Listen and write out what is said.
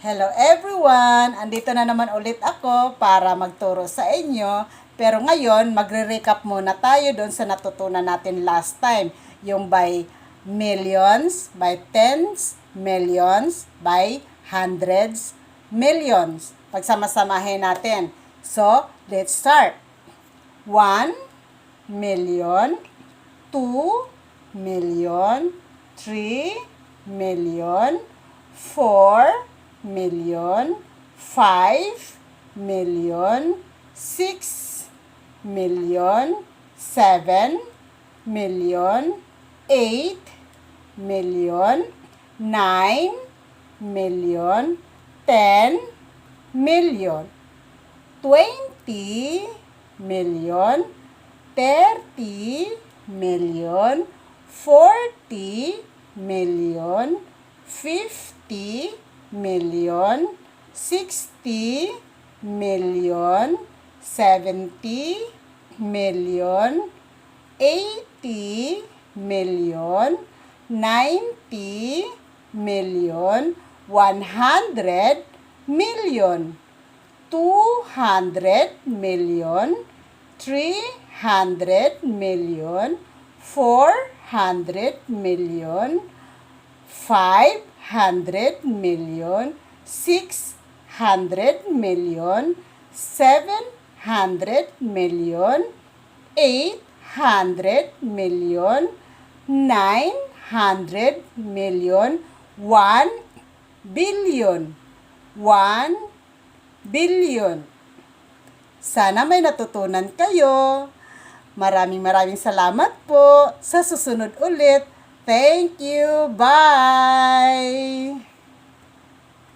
Hello everyone! Andito na naman ulit ako para magturo sa inyo. Pero ngayon, magre-recap muna tayo doon sa natutunan natin last time. Yung by millions, by tens, millions, by hundreds, millions. Pagsama-samahin natin. So, let's start. 1 million, 2 million, 3 million, 4 million, 5 million, 6 million, 7 million, 8 million, 9 million, 10 million, 20 million, 30 million, 40 million, 50 million, 60 million, 70 million, 80 million, 90 million, 100 million, 200 million, 300 million, 400 million, 500 million, 600 million, 700 million, 800 million, 900 million, 1 billion. 1 billion. Sana may natutunan kayo. Maraming salamat po. Sa susunod ulit. Thank you. Bye!